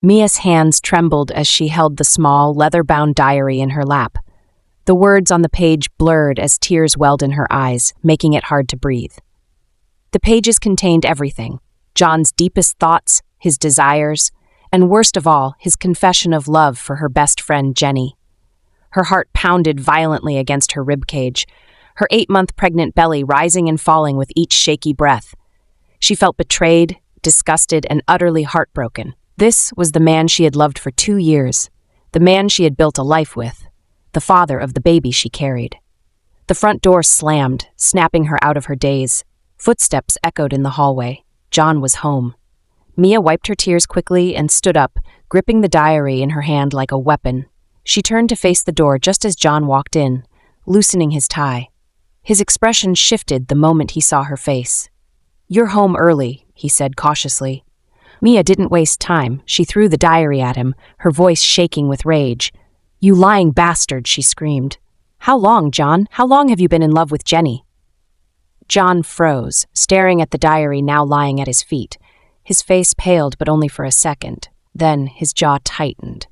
Mia's hands trembled as she held the small, leather-bound diary in her lap. The words on the page blurred as tears welled in her eyes, making it hard to breathe. The pages contained everything: John's deepest thoughts, his desires, and worst of all, his confession of love for her best friend, Jenny. Her heart pounded violently against her ribcage, her 8-month pregnant belly rising and falling with each shaky breath. She felt betrayed, disgusted, and utterly heartbroken. This was the man she had loved for 2 years, the man she had built a life with, the father of the baby she carried. The front door slammed, snapping her out of her daze. Footsteps echoed in the hallway. John was home. Mia wiped her tears quickly and stood up, gripping the diary in her hand like a weapon. She turned to face the door just as John walked in, loosening his tie. His expression shifted the moment he saw her face. "You're home early," he said cautiously. Mia didn't waste time. She threw the diary at him, her voice shaking with rage. "You lying bastard," she screamed. "How long, John? How long have you been in love with Jenny?" John froze, staring at the diary now lying at his feet. His face paled, but only for a second. Then his jaw tightened.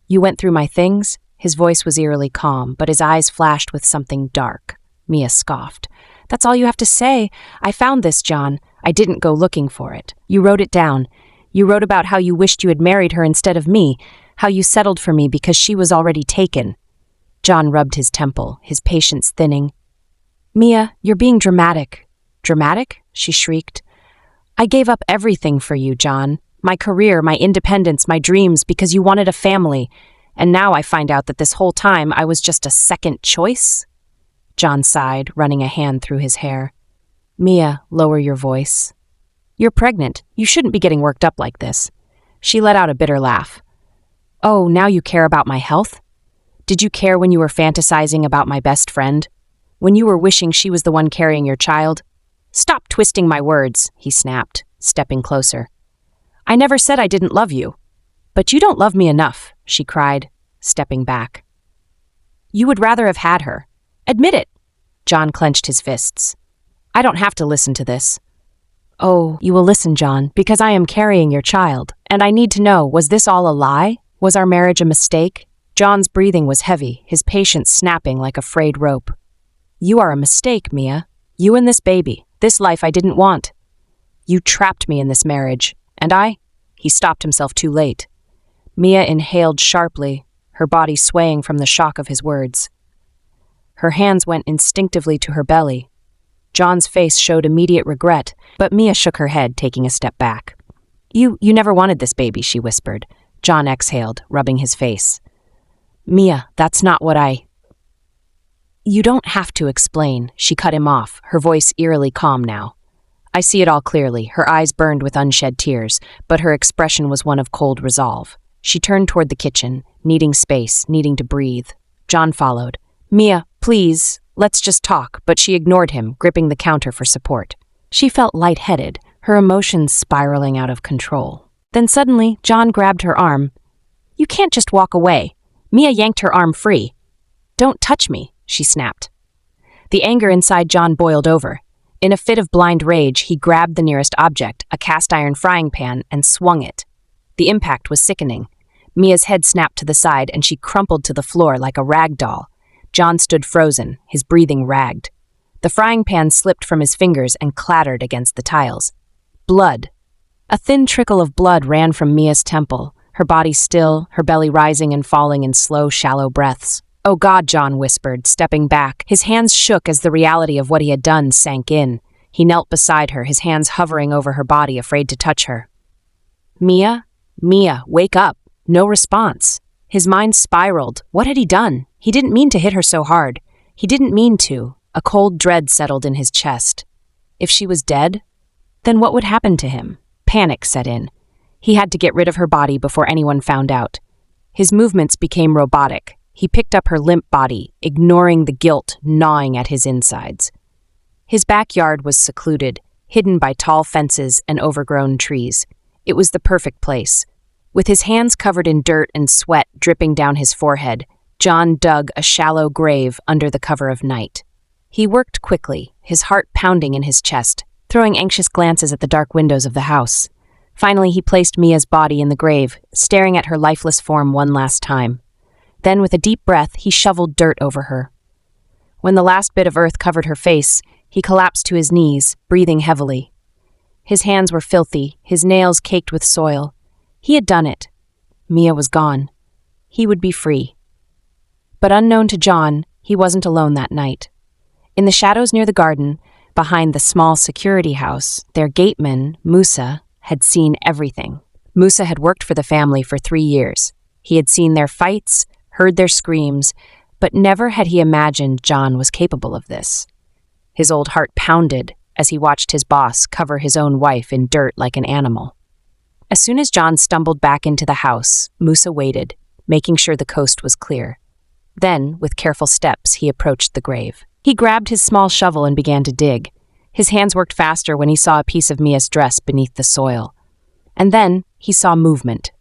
"You went through my things?" His voice was eerily calm, but his eyes flashed with something dark. Mia scoffed. "That's all you have to say? I found this, John. I didn't go looking for it. You wrote it down. You wrote about how you wished you had married her instead of me, how you settled for me because she was already taken." John rubbed his temple, his patience thinning. "Mia, you're being dramatic." "Dramatic?" she shrieked. "I gave up everything for you, John. My career, my independence, my dreams, because you wanted a family. And now I find out that this whole time I was just a second choice?" John sighed, running a hand through his hair. "Mia, lower your voice. You're pregnant. You shouldn't be getting worked up like this." She let out a bitter laugh. "Oh, now you care about my health? Did you care when you were fantasizing about my best friend? When you were wishing she was the one carrying your child?" "Stop twisting my words," he snapped, stepping closer. "I never said I didn't love you." "But you don't love me enough," she cried, stepping back. "You would rather have had her. Admit it." John clenched his fists. "I don't have to listen to this." "Oh, you will listen, John, because I am carrying your child, and I need to know, was this all a lie? Was our marriage a mistake?" John's breathing was heavy, his patience snapping like a frayed rope. "You are a mistake, Mia. You and this baby, this life I didn't want. You trapped me in this marriage, and I—" He stopped himself too late. Mia inhaled sharply, her body swaying from the shock of his words. Her hands went instinctively to her belly. John's face showed immediate regret, but Mia shook her head, taking a step back. You never wanted this baby," she whispered. John exhaled, rubbing his face. "Mia, that's not what I—" "You don't have to explain," she cut him off, her voice eerily calm now. "I see it all clearly." Her eyes burned with unshed tears, but her expression was one of cold resolve. She turned toward the kitchen, needing space, needing to breathe. John followed. "Mia, please, let's just talk," but she ignored him, gripping the counter for support. She felt lightheaded, her emotions spiraling out of control. Then suddenly, John grabbed her arm. "You can't just walk away." Mia yanked her arm free. "Don't touch me," she snapped. The anger inside John boiled over. In a fit of blind rage, he grabbed the nearest object, a cast-iron frying pan, and swung it. The impact was sickening. Mia's head snapped to the side, and she crumpled to the floor like a rag doll. John stood frozen, his breathing ragged. The frying pan slipped from his fingers and clattered against the tiles. Blood. A thin trickle of blood ran from Mia's temple, her body still, her belly rising and falling in slow, shallow breaths. "Oh God," John whispered, stepping back. His hands shook as the reality of what he had done sank in. He knelt beside her, his hands hovering over her body, afraid to touch her. "Mia? Mia, wake up." No response. His mind spiraled. What had he done? He didn't mean to hit her so hard. He didn't mean to. A cold dread settled in his chest. If she was dead, then what would happen to him? Panic set in. He had to get rid of her body before anyone found out. His movements became robotic. He picked up her limp body, ignoring the guilt gnawing at his insides. His backyard was secluded, hidden by tall fences and overgrown trees. It was the perfect place. With his hands covered in dirt and sweat dripping down his forehead, John dug a shallow grave under the cover of night. He worked quickly, his heart pounding in his chest, throwing anxious glances at the dark windows of the house. Finally, he placed Mia's body in the grave, staring at her lifeless form one last time. Then, with a deep breath, he shoveled dirt over her. When the last bit of earth covered her face, he collapsed to his knees, breathing heavily. His hands were filthy, his nails caked with soil. He had done it. Mia was gone. He would be free. But unknown to John, he wasn't alone that night. In the shadows near the garden, behind the small security house, their gateman, Musa, had seen everything. Musa had worked for the family for 3 years. He had seen their fights, heard their screams, but never had he imagined John was capable of this. His old heart pounded as he watched his boss cover his own wife in dirt like an animal. As soon as John stumbled back into the house, Musa waited, making sure the coast was clear. Then, with careful steps, he approached the grave. He grabbed his small shovel and began to dig. His hands worked faster when he saw a piece of Mia's dress beneath the soil. And then he saw movement.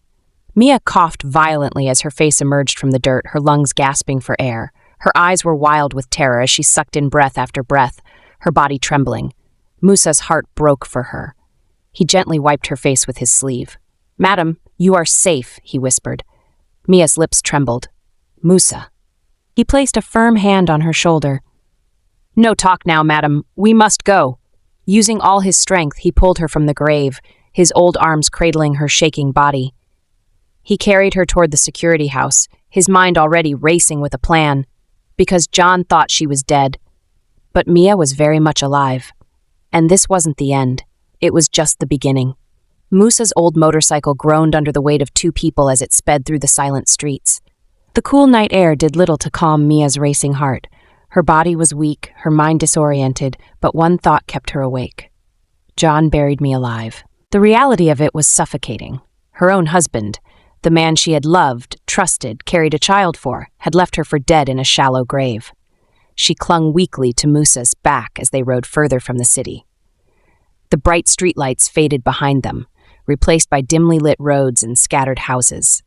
Mia coughed violently as her face emerged from the dirt, her lungs gasping for air. Her eyes were wild with terror as she sucked in breath after breath, her body trembling. Musa's heart broke for her. He gently wiped her face with his sleeve. "Madam, you are safe," he whispered. Mia's lips trembled. "Musa." He placed a firm hand on her shoulder. "No talk now, madam. We must go." Using all his strength, he pulled her from the grave, his old arms cradling her shaking body. He carried her toward the security house, his mind already racing with a plan, because John thought she was dead. But Mia was very much alive. And this wasn't the end. It was just the beginning. Musa's old motorcycle groaned under the weight of 2 people as it sped through the silent streets. The cool night air did little to calm Mia's racing heart. Her body was weak, her mind disoriented, but one thought kept her awake. John buried me alive. The reality of it was suffocating. Her own husband, the man she had loved, trusted, carried a child for, had left her for dead in a shallow grave. She clung weakly to Musa's back as they rode further from the city. The bright streetlights faded behind them, replaced by dimly lit roads and scattered houses.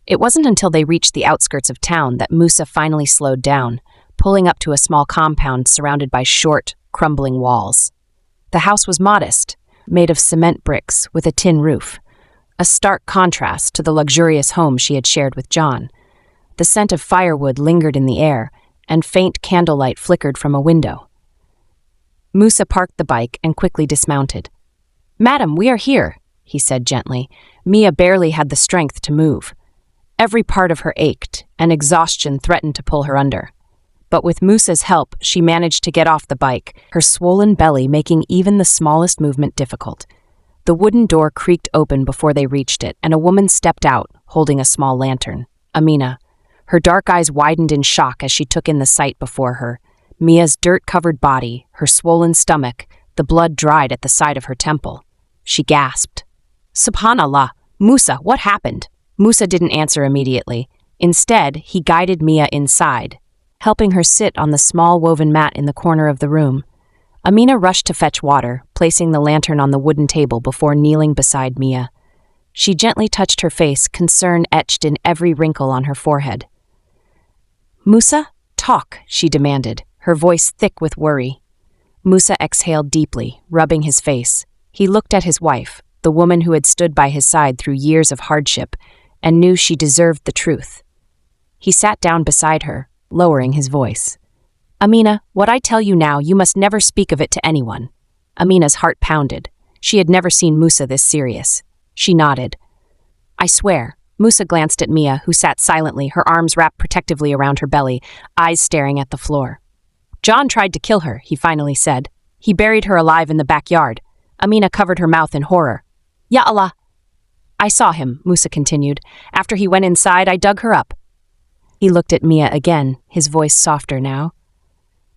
It wasn't until they reached the outskirts of town that Musa finally slowed down, pulling up to a small compound surrounded by short, crumbling walls. The house was modest, made of cement bricks with a tin roof, a stark contrast to the luxurious home she had shared with John. The scent of firewood lingered in the air, and faint candlelight flickered from a window. Musa parked the bike and quickly dismounted. "Madam, we are here," he said gently. Mia barely had the strength to move. Every part of her ached, and exhaustion threatened to pull her under. But with Musa's help, she managed to get off the bike, her swollen belly making even the smallest movement difficult. The wooden door creaked open before they reached it, and a woman stepped out, holding a small lantern. Amina. Her dark eyes widened in shock as she took in the sight before her. Mia's dirt-covered body, her swollen stomach, the blood dried at the side of her temple. She gasped. "Subhanallah! Musa, what happened?" Musa didn't answer immediately. Instead, he guided Mia inside, helping her sit on the small woven mat in the corner of the room. Amina rushed to fetch water, placing the lantern on the wooden table before kneeling beside Mia. She gently touched her face, concern etched in every wrinkle on her forehead. "Musa, talk," she demanded, her voice thick with worry. Musa exhaled deeply, rubbing his face. He looked at his wife, the woman who had stood by his side through years of hardship, and knew she deserved the truth. He sat down beside her, lowering his voice. "Amina, what I tell you now, you must never speak of it to anyone." Amina's heart pounded. She had never seen Musa this serious. She nodded. "I swear." Musa glanced at Mia, who sat silently, her arms wrapped protectively around her belly, eyes staring at the floor. "John tried to kill her," he finally said. "He buried her alive in the backyard." Amina covered her mouth in horror. "Ya Allah!" "I saw him," Musa continued. "After he went inside, I dug her up." He looked at Mia again, his voice softer now.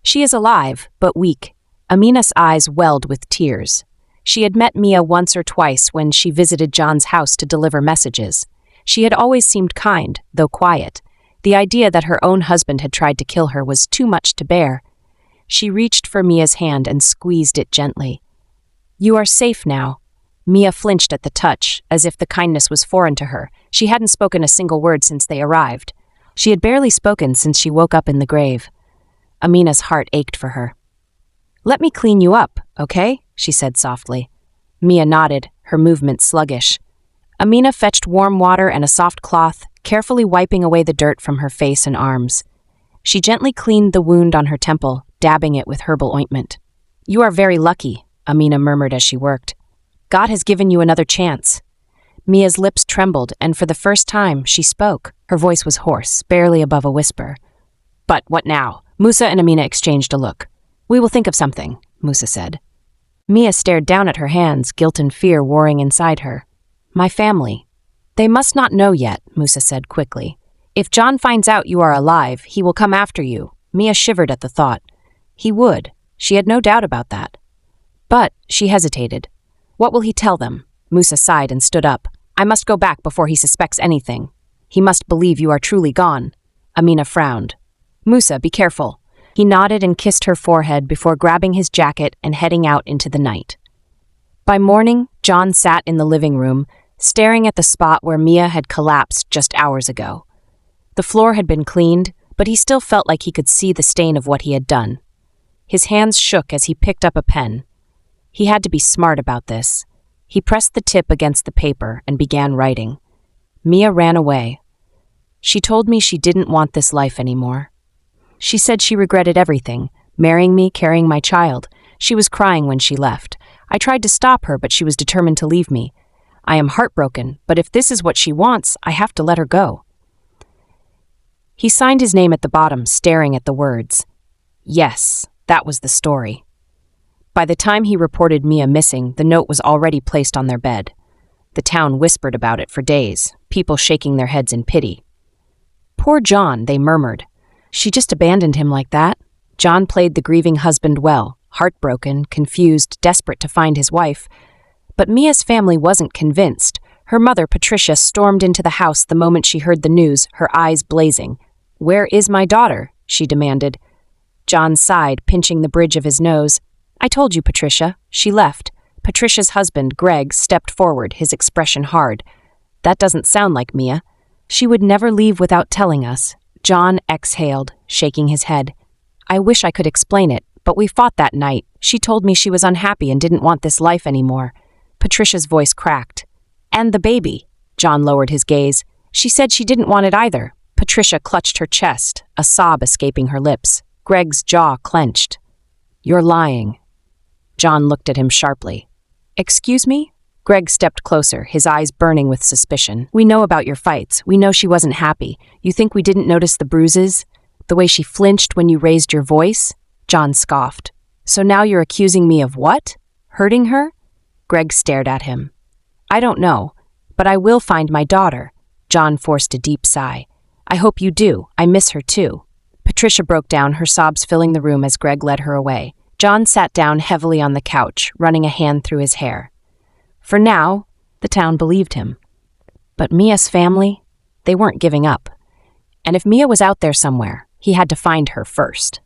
"She is alive, but weak." Amina's eyes welled with tears. She had met Mia once or twice when she visited John's house to deliver messages. She had always seemed kind, though quiet. The idea that her own husband had tried to kill her was too much to bear. She reached for Mia's hand and squeezed it gently. "You are safe now." Mia flinched at the touch, as if the kindness was foreign to her. She hadn't spoken a single word since they arrived. She had barely spoken since she woke up in the grave. Amina's heart ached for her. "Let me clean you up, okay?" she said softly. Mia nodded, her movements sluggish. Amina fetched warm water and a soft cloth, carefully wiping away the dirt from her face and arms. She gently cleaned the wound on her temple, dabbing it with herbal ointment. "You are very lucky," Amina murmured as she worked. "God has given you another chance." Mia's lips trembled, and for the first time, she spoke. Her voice was hoarse, barely above a whisper. "But what now?" Musa and Amina exchanged a look. "We will think of something," Musa said. Mia stared down at her hands, guilt and fear warring inside her. "My family. They must not know yet," Musa said quickly. "If John finds out you are alive, he will come after you." Mia shivered at the thought. He would. She had no doubt about that. But she hesitated. "What will he tell them?" Musa sighed and stood up. "I must go back before he suspects anything. He must believe you are truly gone." Amina frowned. "Musa, be careful." He nodded and kissed her forehead before grabbing his jacket and heading out into the night. By morning, John sat in the living room, staring at the spot where Mia had collapsed just hours ago. The floor had been cleaned, but he still felt like he could see the stain of what he had done. His hands shook as he picked up a pen. He had to be smart about this. He pressed the tip against the paper and began writing. Mia ran away. She told me she didn't want this life anymore. She said she regretted everything, marrying me, carrying my child. She was crying when she left. I tried to stop her, but she was determined to leave me. I am heartbroken, but if this is what she wants, I have to let her go. He signed his name at the bottom, staring at the words. Yes, that was the story. By the time he reported Mia missing, the note was already placed on their bed. The town whispered about it for days, people shaking their heads in pity. "Poor John," they murmured. "She just abandoned him like that." John played the grieving husband well, heartbroken, confused, desperate to find his wife. But Mia's family wasn't convinced. Her mother, Patricia, stormed into the house the moment she heard the news, her eyes blazing. "Where is my daughter?" she demanded. John sighed, pinching the bridge of his nose. "I told you, Patricia. She left." Patricia's husband, Greg, stepped forward, his expression hard. "That doesn't sound like Mia. She would never leave without telling us." John exhaled, shaking his head. "I wish I could explain it, but we fought that night. She told me she was unhappy and didn't want this life anymore." Patricia's voice cracked. "And the baby." John lowered his gaze. "She said she didn't want it either." Patricia clutched her chest, a sob escaping her lips. Greg's jaw clenched. "You're lying." John looked at him sharply. "Excuse me?" Greg stepped closer, his eyes burning with suspicion. "We know about your fights. We know she wasn't happy. You think we didn't notice the bruises? The way she flinched when you raised your voice?" John scoffed. "So now you're accusing me of what? Hurting her?" Greg stared at him. "I don't know, but I will find my daughter." John forced a deep sigh. "I hope you do. I miss her too." Patricia broke down, her sobs filling the room as Greg led her away. John sat down heavily on the couch, running a hand through his hair. For now, the town believed him. But Mia's family, they weren't giving up. And if Mia was out there somewhere, he had to find her first.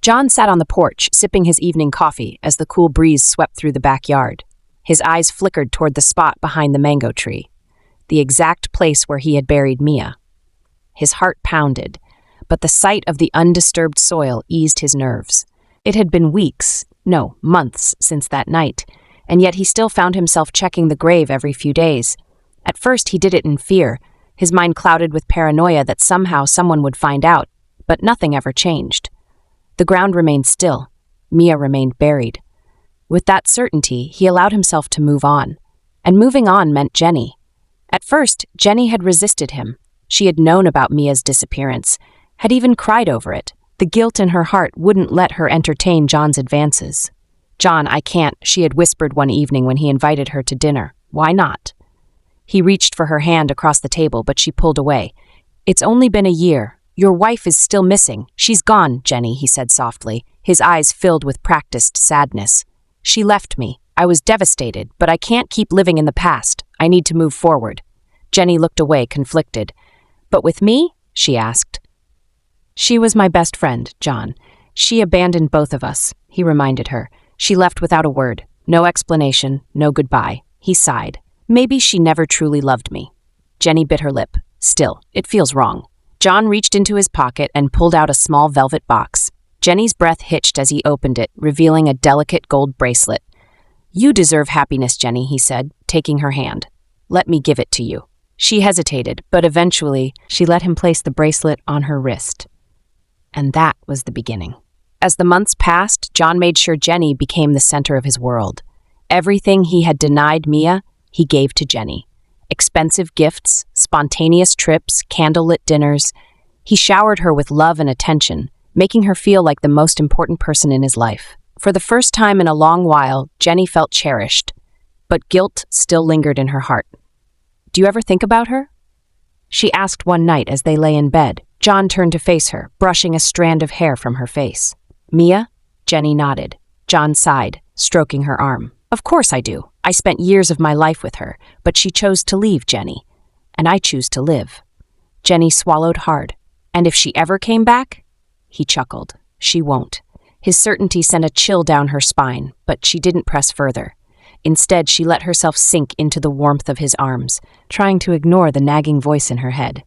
John sat on the porch, sipping his evening coffee as the cool breeze swept through the backyard. His eyes flickered toward the spot behind the mango tree, the exact place where he had buried Mia. His heart pounded, but the sight of the undisturbed soil eased his nerves. It had been weeks, no, months since that night, and yet he still found himself checking the grave every few days. At first he did it in fear, his mind clouded with paranoia that somehow someone would find out, but nothing ever changed. The ground remained still. Mia remained buried. With that certainty, he allowed himself to move on. And moving on meant Jenny. At first, Jenny had resisted him. She had known about Mia's disappearance, had even cried over it. The guilt in her heart wouldn't let her entertain John's advances. "John, I can't," she had whispered one evening when he invited her to dinner. "Why not?" He reached for her hand across the table, but she pulled away. "It's only been a year. Your wife is still missing. She's gone, Jenny," he said softly, his eyes filled with practiced sadness. "She left me. I was devastated, but I can't keep living in the past. I need to move forward." Jenny looked away, conflicted. "But with me?" she asked. "She was my best friend, John. She abandoned both of us," he reminded her. She left without a word. No explanation, no goodbye. He sighed. "Maybe she never truly loved me." Jenny bit her lip. "Still, it feels wrong." John reached into his pocket and pulled out a small velvet box. Jenny's breath hitched as he opened it, revealing a delicate gold bracelet. "You deserve happiness, Jenny," he said, taking her hand. "Let me give it to you." She hesitated, but eventually she let him place the bracelet on her wrist. And that was the beginning. As the months passed, John made sure Jenny became the center of his world. Everything he had denied Mia, he gave to Jenny. Expensive gifts, spontaneous trips, candlelit dinners. He showered her with love and attention, making her feel like the most important person in his life. For the first time in a long while, Jenny felt cherished, but guilt still lingered in her heart. "Do you ever think about her?" she asked one night as they lay in bed. John turned to face her, brushing a strand of hair from her face. "Mia?" Jenny nodded. John sighed, stroking her arm. "Of course I do. I spent years of my life with her, but she chose to leave, Jenny. And I choose to live." Jenny swallowed hard. "And if she ever came back?" He chuckled. "She won't." His certainty sent a chill down her spine, but she didn't press further. Instead, she let herself sink into the warmth of his arms, trying to ignore the nagging voice in her head.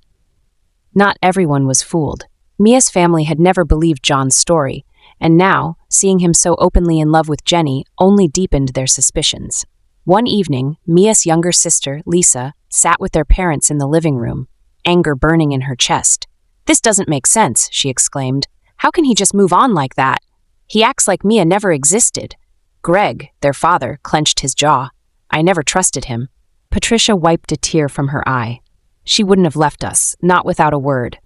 Not everyone was fooled. Mia's family had never believed John's story, and now, seeing him so openly in love with Jenny, only deepened their suspicions. One evening, Mia's younger sister, Lisa, sat with their parents in the living room, anger burning in her chest. "This doesn't make sense," she exclaimed. "How can he just move on like that? He acts like Mia never existed." Greg, their father, clenched his jaw. "I never trusted him." Patricia wiped a tear from her eye. "She wouldn't have left us, not without a word."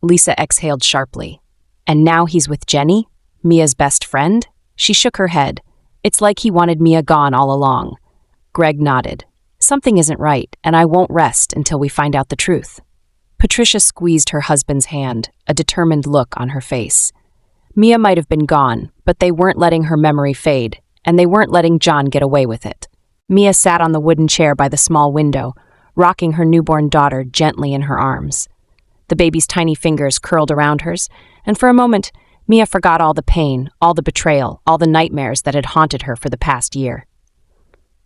Lisa exhaled sharply. "And now he's with Jenny? Mia's best friend?" She shook her head. "It's like he wanted Mia gone all along." Greg nodded. "Something isn't right, and I won't rest until we find out the truth." Patricia squeezed her husband's hand, a determined look on her face. Mia might have been gone, but they weren't letting her memory fade, and they weren't letting John get away with it. Mia sat on the wooden chair by the small window, rocking her newborn daughter gently in her arms. The baby's tiny fingers curled around hers, and for a moment, Mia forgot all the pain, all the betrayal, all the nightmares that had haunted her for the past year.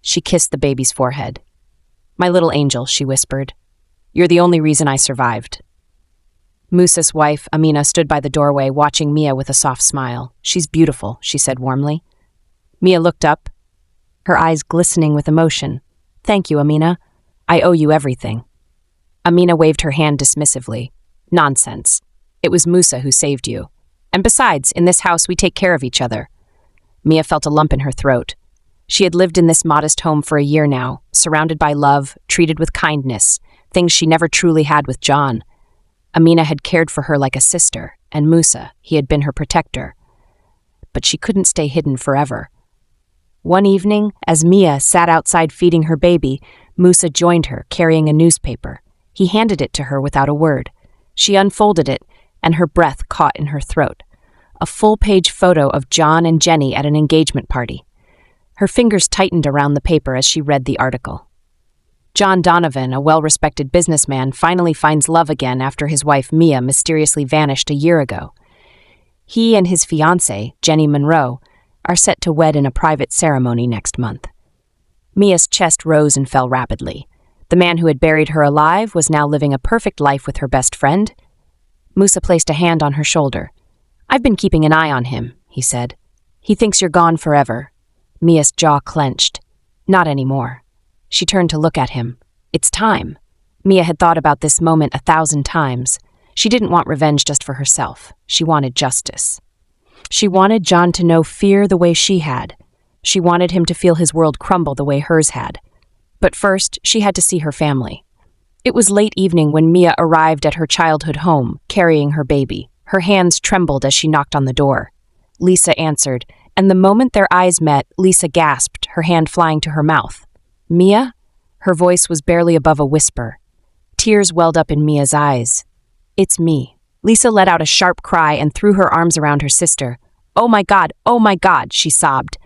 She kissed the baby's forehead. "My little angel," she whispered. "You're the only reason I survived." Musa's wife, Amina, stood by the doorway, watching Mia with a soft smile. "She's beautiful," she said warmly. Mia looked up, her eyes glistening with emotion. "Thank you, Amina. I owe you everything." Amina waved her hand dismissively. "Nonsense. It was Musa who saved you. And besides, in this house we take care of each other." Mia felt a lump in her throat. She had lived in this modest home for a year now, surrounded by love, treated with kindness, things she never truly had with John. Amina had cared for her like a sister, and Musa, he had been her protector. But she couldn't stay hidden forever. One evening, as Mia sat outside feeding her baby, Musa joined her, carrying a newspaper. He handed it to her without a word. She unfolded it, and her breath caught in her throat. A full-page photo of John and Jenny at an engagement party. Her fingers tightened around the paper as she read the article. John Donovan, a well-respected businessman, finally finds love again after his wife Mia mysteriously vanished a year ago. He and his fiancée, Jenny Monroe, are set to wed in a private ceremony next month. Mia's chest rose and fell rapidly. The man who had buried her alive was now living a perfect life with her best friend. Musa placed a hand on her shoulder. "I've been keeping an eye on him," he said. "He thinks you're gone forever." Mia's jaw clenched. "Not anymore." She turned to look at him. "It's time." Mia had thought about this moment 1,000 times. She didn't want revenge just for herself. She wanted justice. She wanted John to know fear the way she had. She wanted him to feel his world crumble the way hers had. But first, she had to see her family. It was late evening when Mia arrived at her childhood home, carrying her baby. Her hands trembled as she knocked on the door. Lisa answered, and the moment their eyes met, Lisa gasped, her hand flying to her mouth. "Mia?" Her voice was barely above a whisper. Tears welled up in Mia's eyes. "It's me." Lisa let out a sharp cry and threw her arms around her sister. "Oh my God," she sobbed.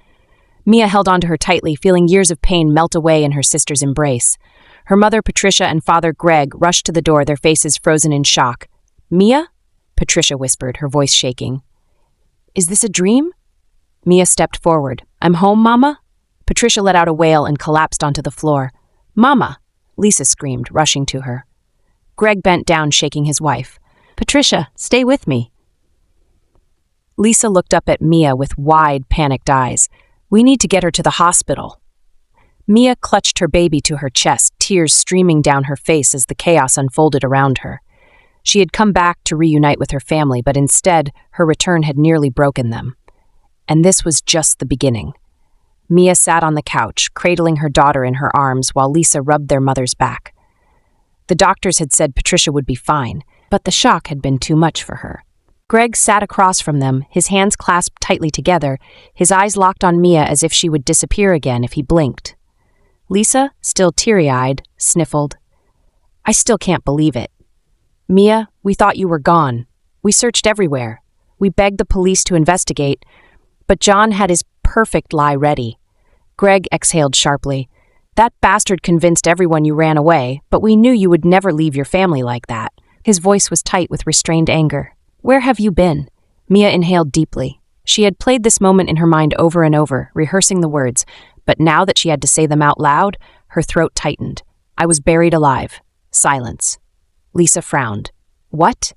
Mia held onto her tightly, feeling years of pain melt away in her sister's embrace. Her mother, Patricia, and father, Greg, rushed to the door, their faces frozen in shock. "Mia?" Patricia whispered, her voice shaking. "Is this a dream?" Mia stepped forward. "I'm home, Mama?" Patricia let out a wail and collapsed onto the floor. "Mama!" Lisa screamed, rushing to her. Greg bent down, shaking his wife. "Patricia, stay with me." Lisa looked up at Mia with wide, panicked eyes. We need to get her to the hospital. Mia clutched her baby to her chest, tears streaming down her face as the chaos unfolded around her. She had come back to reunite with her family, but instead, her return had nearly broken them. And this was just the beginning. Mia sat on the couch, cradling her daughter in her arms while Lisa rubbed their mother's back. The doctors had said Patricia would be fine, but the shock had been too much for her. Greg sat across from them, his hands clasped tightly together, his eyes locked on Mia as if she would disappear again if he blinked. Lisa, still teary-eyed, sniffled. I still can't believe it. Mia, we thought you were gone. We searched everywhere. We begged the police to investigate, but John had his perfect lie ready. Greg exhaled sharply. That bastard convinced everyone you ran away, but we knew you would never leave your family like that. His voice was tight with restrained anger. Where have you been? Mia inhaled deeply. She had played this moment in her mind over and over, rehearsing the words, but now that she had to say them out loud, her throat tightened. I was buried alive. Silence. Lisa frowned. What?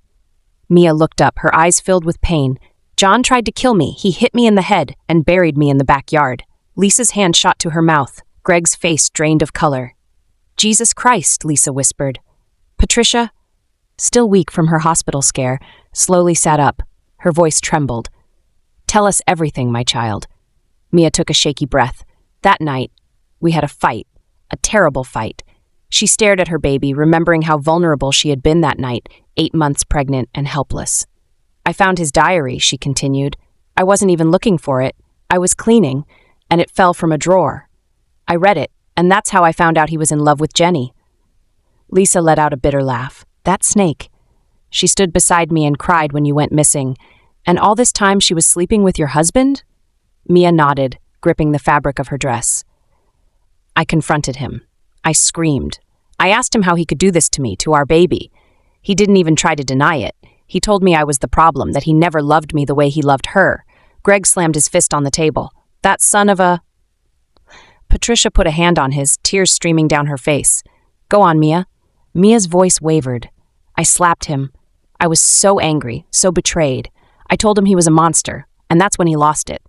Mia looked up, her eyes filled with pain. John tried to kill me. He hit me in the head and buried me in the backyard. Lisa's hand shot to her mouth. Greg's face drained of color. Jesus Christ, Lisa whispered. Patricia, still weak from her hospital scare, slowly sat up. Her voice trembled. Tell us everything, my child. Mia took a shaky breath. That night, we had a fight. A terrible fight. She stared at her baby, remembering how vulnerable she had been that night, 8 months pregnant and helpless. I found his diary, she continued. I wasn't even looking for it. I was cleaning, and it fell from a drawer. I read it, and that's how I found out he was in love with Jenny. Lisa let out a bitter laugh. That snake. She stood beside me and cried when you went missing. And all this time she was sleeping with your husband? Mia nodded, gripping the fabric of her dress. I confronted him. I screamed. I asked him how he could do this to me, to our baby. He didn't even try to deny it. He told me I was the problem, that he never loved me the way he loved her. Greg slammed his fist on the table. That son of a... Patricia put a hand on his, tears streaming down her face. Go on, Mia. Mia's voice wavered. I slapped him. I was so angry, so betrayed. I told him he was a monster, and that's when he lost it.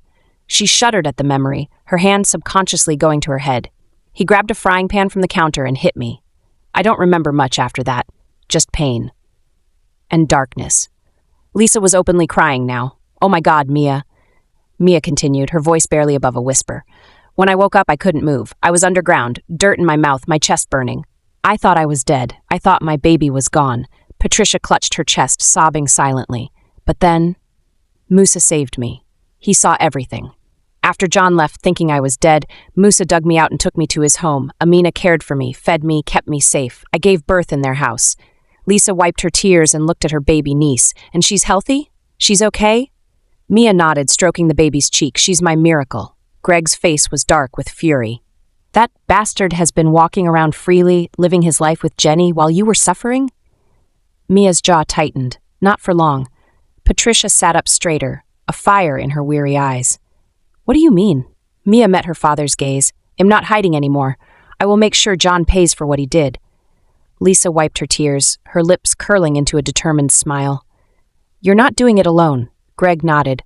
She shuddered at the memory, her hand subconsciously going to her head. He grabbed a frying pan from the counter and hit me. I don't remember much after that, just pain. And darkness. Lisa was openly crying now. Oh my God, Mia. Mia continued, her voice barely above a whisper. When I woke up, I couldn't move. I was underground, dirt in my mouth, my chest burning. I thought I was dead. I thought my baby was gone. Patricia clutched her chest, sobbing silently. But then, Musa saved me. He saw everything. After John left thinking I was dead, Musa dug me out and took me to his home. Amina cared for me, fed me, kept me safe. I gave birth in their house. Lisa wiped her tears and looked at her baby niece. And she's healthy? She's okay? Mia nodded, stroking the baby's cheek. She's my miracle. Greg's face was dark with fury. That bastard has been walking around freely, living his life with Jenny while you were suffering? Mia's jaw tightened. Not for long. Patricia sat up straighter, a fire in her weary eyes. What do you mean? Mia met her father's gaze. I'm not hiding anymore. I will make sure John pays for what he did. Lisa wiped her tears, her lips curling into a determined smile. You're not doing it alone. Greg nodded.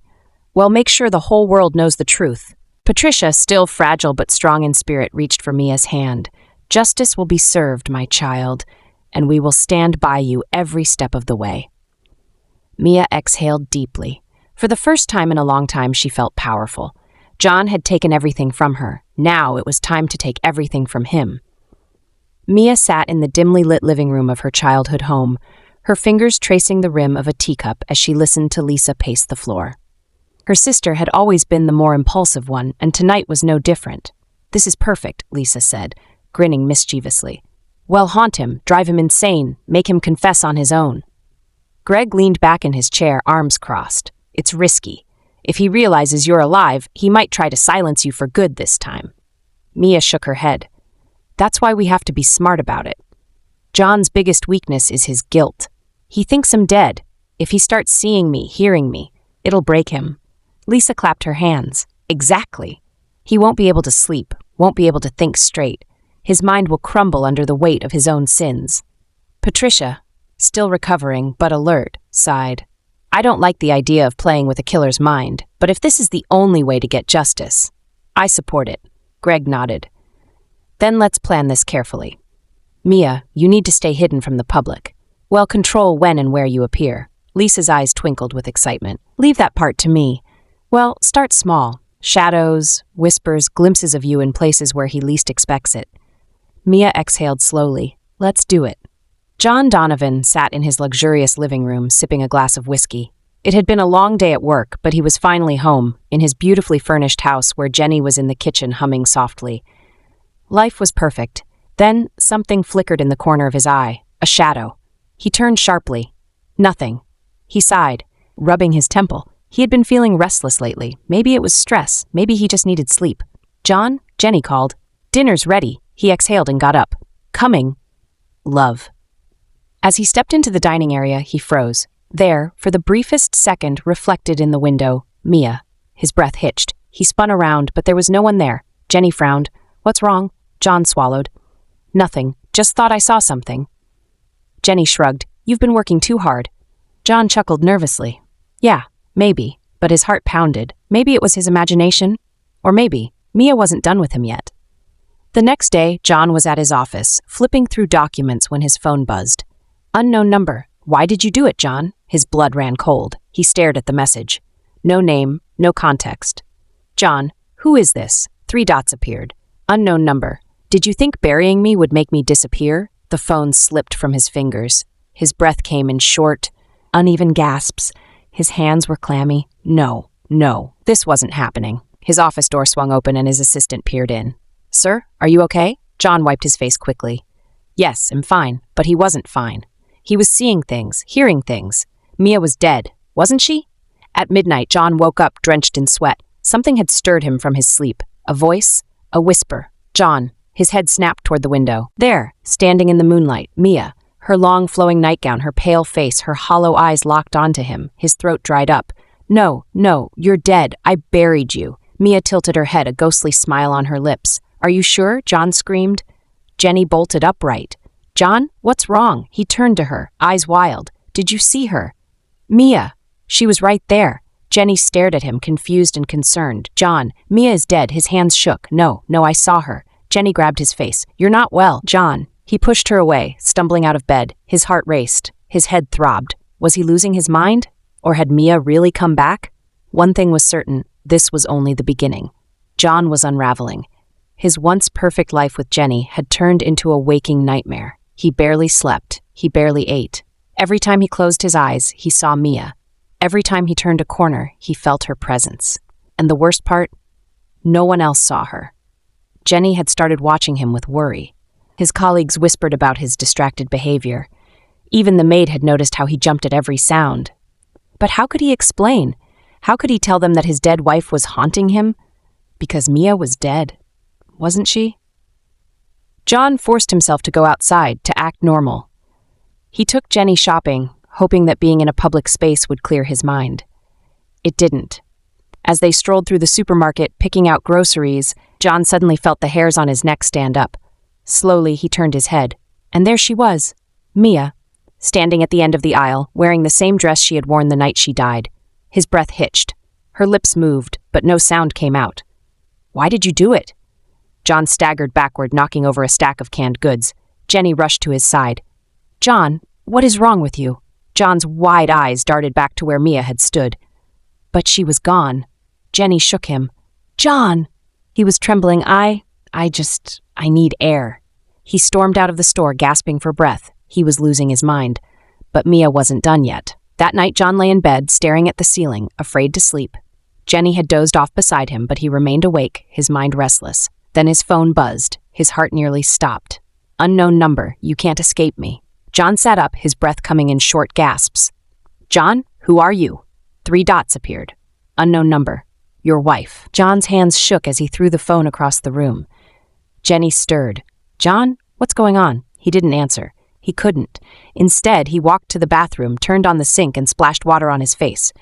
Well, make sure the whole world knows the truth. Patricia, still fragile but strong in spirit, reached for Mia's hand. Justice will be served, my child, and we will stand by you every step of the way. Mia exhaled deeply. For the first time in a long time, she felt powerful. John had taken everything from her. Now it was time to take everything from him. Mia sat in the dimly lit living room of her childhood home, her fingers tracing the rim of a teacup as she listened to Lisa pace the floor. Her sister had always been the more impulsive one, and tonight was no different. This is perfect, Lisa said, grinning mischievously. Well, haunt him, drive him insane, make him confess on his own. Greg leaned back in his chair, arms crossed. It's risky. If he realizes you're alive, he might try to silence you for good this time. Mia shook her head. That's why we have to be smart about it. John's biggest weakness is his guilt. He thinks I'm dead. If he starts seeing me, hearing me, it'll break him. Lisa clapped her hands. Exactly. He won't be able to sleep, won't be able to think straight. His mind will crumble under the weight of his own sins. Patricia, still recovering but alert, sighed. I don't like the idea of playing with a killer's mind, but if this is the only way to get justice... I support it. Greg nodded. Then let's plan this carefully. Mia, you need to stay hidden from the public. Well, control when and where you appear. Lisa's eyes twinkled with excitement. Leave that part to me. Well, start small. Shadows, whispers, glimpses of you in places where he least expects it. Mia exhaled slowly. Let's do it. John Donovan sat in his luxurious living room, sipping a glass of whiskey. It had been a long day at work, but he was finally home, in his beautifully furnished house where Jenny was in the kitchen humming softly. Life was perfect. Then something flickered in the corner of his eye, a shadow. He turned sharply. Nothing. He sighed, rubbing his temple. He had been feeling restless lately. Maybe it was stress. Maybe he just needed sleep. John? Jenny called. Dinner's ready. He exhaled and got up. Coming. Love. As he stepped into the dining area, he froze. There, for the briefest second, reflected in the window, Mia. His breath hitched. He spun around, but there was no one there. Jenny frowned. What's wrong? John swallowed. Nothing. Just thought I saw something. Jenny shrugged. You've been working too hard. John chuckled nervously. Yeah, maybe. But his heart pounded. Maybe it was his imagination. Or maybe Mia wasn't done with him yet. The next day, John was at his office, flipping through documents when his phone buzzed. Unknown number. Why did you do it, John? His blood ran cold. He stared at the message. No name, no context. John, who is this? 3 dots appeared. Unknown number. Did you think burying me would make me disappear? The phone slipped from his fingers. His breath came in short, uneven gasps. His hands were clammy. No, this wasn't happening. His office door swung open and his assistant peered in. Sir, are you okay? John wiped his face quickly. Yes, I'm fine, but he wasn't fine. He was seeing things, hearing things. Mia was dead, wasn't she? At midnight, John woke up drenched in sweat. Something had stirred him from his sleep. A voice, a whisper. John. His head snapped toward the window. There, standing in the moonlight, Mia. Her long flowing nightgown, her pale face, her hollow eyes locked onto him. His throat dried up. No, you're dead. I buried you. Mia tilted her head, a ghostly smile on her lips. Are you sure? John screamed. Jenny bolted upright. John, what's wrong? He turned to her, eyes wild. Did you see her? Mia. She was right there. Jenny stared at him, confused and concerned. John, Mia is dead. His hands shook. No, I saw her. Jenny grabbed his face. You're not well, John. He pushed her away, stumbling out of bed. His heart raced. His head throbbed. Was he losing his mind? Or had Mia really come back? One thing was certain. This was only the beginning. John was unraveling. His once perfect life with Jenny had turned into a waking nightmare. He barely slept. He barely ate. Every time he closed his eyes, he saw Mia. Every time he turned a corner, he felt her presence. And the worst part? No one else saw her. Jenny had started watching him with worry. His colleagues whispered about his distracted behavior. Even the maid had noticed how he jumped at every sound. But how could he explain? How could he tell them that his dead wife was haunting him? Because Mia was dead, wasn't she? John forced himself to go outside, to act normal. He took Jenny shopping, hoping that being in a public space would clear his mind. It didn't. As they strolled through the supermarket, picking out groceries, John suddenly felt the hairs on his neck stand up. Slowly, he turned his head, and there she was, Mia, standing at the end of the aisle, wearing the same dress she had worn the night she died. His breath hitched. Her lips moved, but no sound came out. Why did you do it? John staggered backward, knocking over a stack of canned goods. Jenny rushed to his side. John, what is wrong with you? John's wide eyes darted back to where Mia had stood. But she was gone. Jenny shook him. John! He was trembling. I need air. He stormed out of the store, gasping for breath. He was losing his mind. But Mia wasn't done yet. That night, John lay in bed, staring at the ceiling, afraid to sleep. Jenny had dozed off beside him, but he remained awake, his mind restless. Then his phone buzzed. His heart nearly stopped. Unknown number. You can't escape me. John sat up, his breath coming in short gasps. John, who are you? 3 dots appeared. Unknown number. Your wife. John's hands shook as he threw the phone across the room. Jenny stirred. John, what's going on? He didn't answer. He couldn't. Instead, he walked to the bathroom, turned on the sink, and splashed water on his face.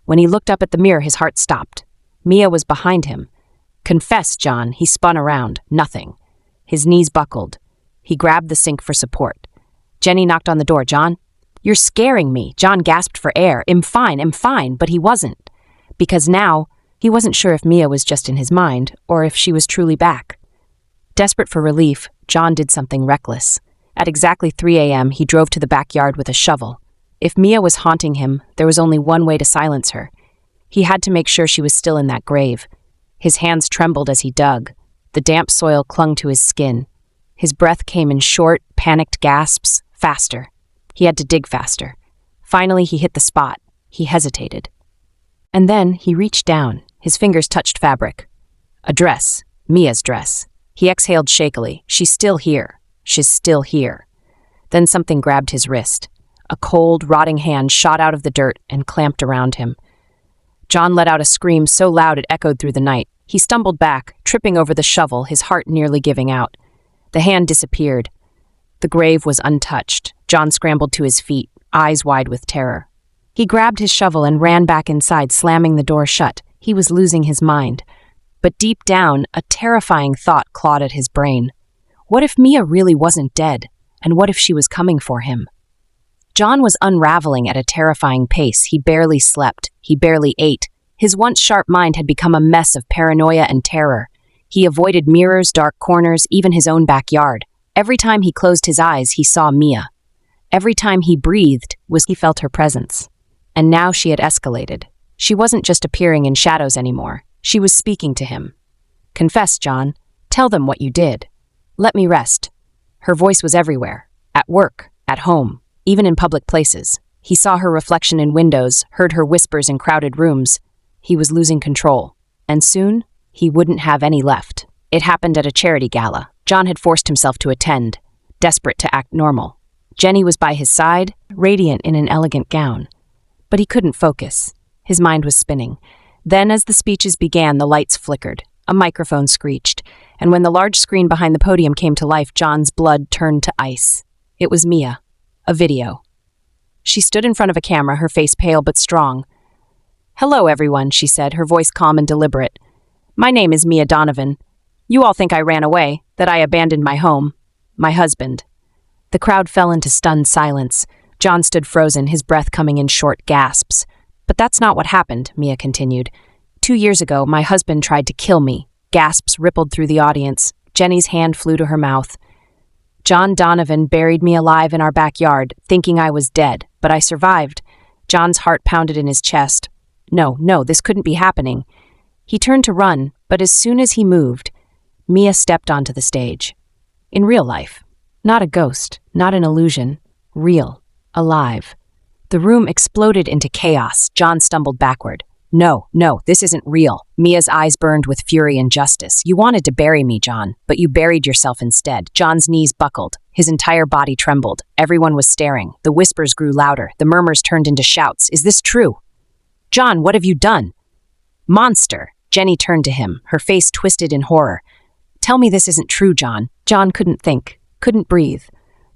When he looked up at the mirror, his heart stopped. Mia was behind him. Confess, John. He spun around. Nothing. His knees buckled. He grabbed the sink for support. Jenny knocked on the door. John? You're scaring me. John gasped for air. I'm fine, but he wasn't. Because now, He wasn't sure if Mia was just in his mind or if she was truly back. Desperate for relief, John did something reckless. At exactly 3 a.m., he drove to the backyard with a shovel. If Mia was haunting him, there was only one way to silence her. He had to make sure she was still in that grave. His hands trembled as he dug. The damp soil clung to his skin. His breath came in short, panicked gasps. Faster. He had to dig faster. Finally, he hit the spot. He hesitated. And then he reached down. His fingers touched fabric. A dress. Mia's dress. He exhaled shakily. She's still here. She's still here. Then something grabbed his wrist. A cold, rotting hand shot out of the dirt and clamped around him. John let out a scream so loud it echoed through the night. He stumbled back, tripping over the shovel, his heart nearly giving out. The hand disappeared. The grave was untouched. John scrambled to his feet, eyes wide with terror. He grabbed his shovel and ran back inside, slamming the door shut. He was losing his mind. But deep down, a terrifying thought clawed at his brain. What if Mia really wasn't dead? And what if she was coming for him? John was unraveling at a terrifying pace. He barely slept. He barely ate. His once sharp mind had become a mess of paranoia and terror. He avoided mirrors, dark corners, even his own backyard. Every time he closed his eyes, he saw Mia. Every time he breathed, he felt her presence. And now she had escalated. She wasn't just appearing in shadows anymore. She was speaking to him. Confess, John. Tell them what you did. Let me rest. Her voice was everywhere. At work, at home, even in public places. He saw her reflection in windows, heard her whispers in crowded rooms. He was losing control. And soon, he wouldn't have any left. It happened at a charity gala. John had forced himself to attend, desperate to act normal. Jenny was by his side, radiant in an elegant gown. But he couldn't focus. His mind was spinning. Then, as the speeches began, the lights flickered. A microphone screeched. And when the large screen behind the podium came to life, John's blood turned to ice. It was Mia. A video. She stood in front of a camera, her face pale but strong. "Hello, everyone," she said, her voice calm and deliberate. "My name is Mia Donovan. You all think I ran away, that I abandoned my home, my husband." The crowd fell into stunned silence. John stood frozen, his breath coming in short gasps. "But that's not what happened," Mia continued. 2 years ago, my husband tried to kill me." Gasps rippled through the audience. Jenny's hand flew to her mouth. "John Donovan buried me alive in our backyard, thinking I was dead, but I survived." John's heart pounded in his chest. No, this couldn't be happening. He turned to run, but as soon as he moved, Mia stepped onto the stage. In real life. Not a ghost, not an illusion. Real. Alive. The room exploded into chaos. John stumbled backward. No, this isn't real." Mia's eyes burned with fury and justice. "You wanted to bury me, John, but you buried yourself instead." John's knees buckled. His entire body trembled. Everyone was staring. The whispers grew louder. The murmurs turned into shouts. "Is this true? John, what have you done?" "Monster!" Jenny turned to him, her face twisted in horror. "Tell me this isn't true, John." John couldn't think, couldn't breathe.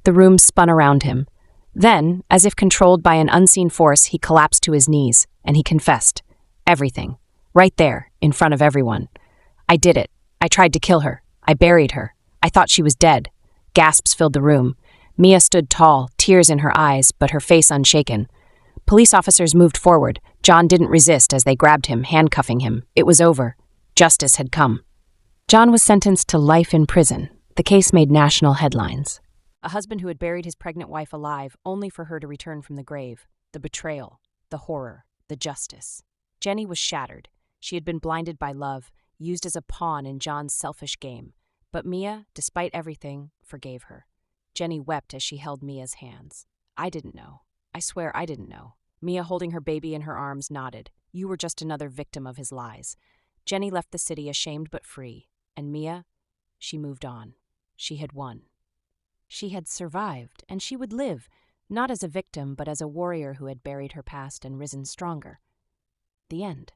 The room spun around him. Then, as if controlled by an unseen force, he collapsed to his knees, and he confessed. Everything. Right there, in front of everyone. "I did it. I tried to kill her. I buried her. I thought she was dead." Gasps filled the room. Mia stood tall, tears in her eyes, but her face unshaken. Police officers moved forward. John didn't resist as they grabbed him, handcuffing him. It was over. Justice had come. John was sentenced to life in prison. The case made national headlines. A husband who had buried his pregnant wife alive only for her to return from the grave. The betrayal, the horror, the justice. Jenny was shattered. She had been blinded by love, used as a pawn in John's selfish game. But Mia, despite everything, forgave her. Jenny wept as she held Mia's hands. "I didn't know. I swear I didn't know." Mia, holding her baby in her arms, nodded. "You were just another victim of his lies." Jenny left the city ashamed but free. And Mia, she moved on. She had won. She had survived, and she would live, not as a victim, but as a warrior who had buried her past and risen stronger. The end.